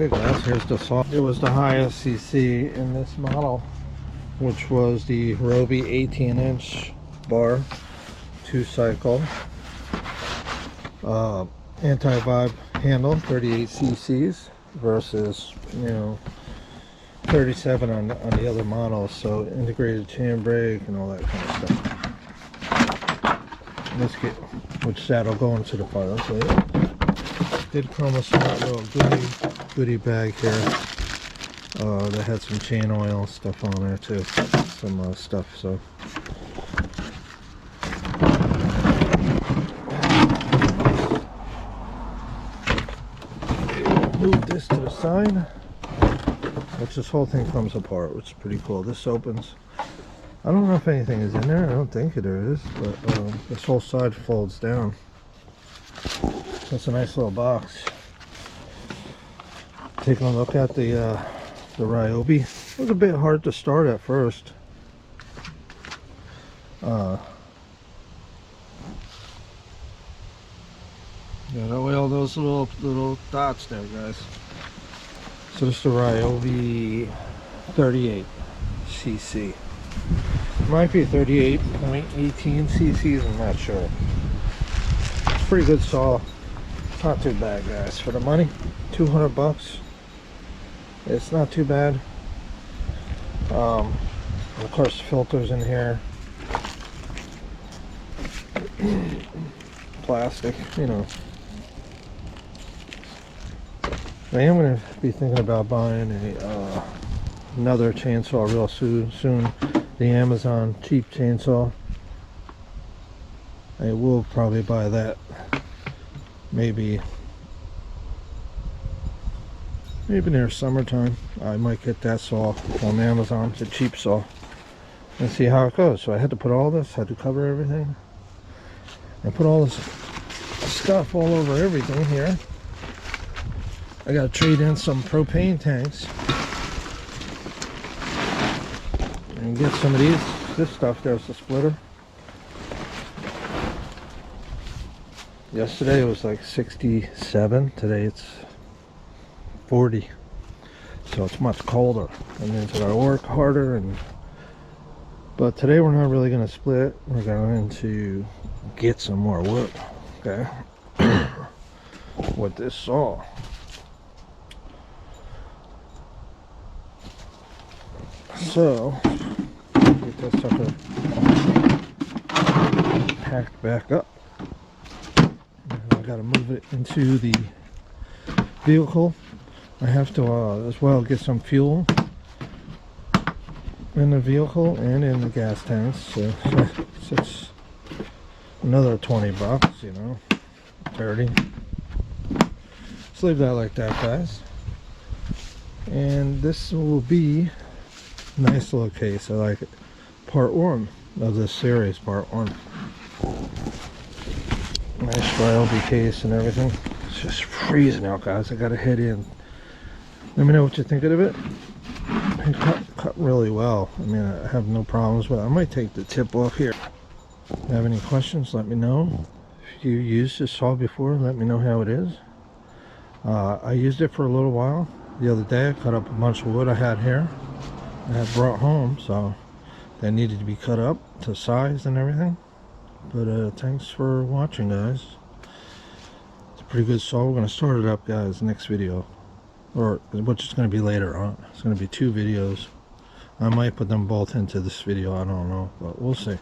Okay guys, here's the saw. It was the highest CC in this model, which was the Ryobi 18-inch bar, 2-cycle, anti-vibe handle, 38 cc's versus 37 on the other models. So integrated chain brake and all that kind of stuff. Let's get, which that'll go into the files later. Did come with some little goodie bag here that had some chain oil stuff on there too, some stuff. So move this to the side, which this whole thing comes apart, which is pretty cool. This opens. I don't know if anything is in there. I don't think there is, but this whole side folds down. That's a nice little box. Taking a look at the Ryobi. It was a bit hard to start at first. Got away all those little dots there, guys. So this is the Ryobi 38 cc. Might be 38.18 cc's. I'm not sure. It's pretty good saw. Not too bad, guys. For the money, 200 bucks. It's not too bad. Of course, filters in here. Plastic, I am going to be thinking about buying another chainsaw real soon. The Amazon cheap chainsaw. I will probably buy that. Maybe near summertime. I might get that saw from Amazon. It's a cheap saw. And see how it goes. So I had to put all this, had to cover everything, and put all this stuff all over everything here. I got to trade in some propane tanks and get some of this stuff. There's the splitter. Yesterday it was like 67. Today it's 40. So it's much colder. That means I gotta work harder. But today we're not really gonna split. We're going to get some more wood. Okay. With this saw. So get this sucker packed back up. I gotta move it into the vehicle. I have to as well get some fuel in the vehicle and in the gas tanks. So it's another 20 bucks, 30. Let's leave that like that, guys. And this will be a nice little case. I like it. Part 1 of this series, part 1. Nice Ryobi case and everything. It's just freezing out, guys. I gotta head in. Let me know what you think of it. It cut really well. I mean, I have no problems with it. I might take the tip off here. If you have any questions, let me know. If you used this saw before, let me know how it is. I used it for a little while. The other day, I cut up a bunch of wood I had here. I had brought home, so they needed to be cut up to size and everything. But thanks for watching, guys. It's a pretty good saw. We're going to start it up, guys, next video. Or which is going to be later on. It's going to be 2 videos. I might put them both into this video. I don't know. But we'll see.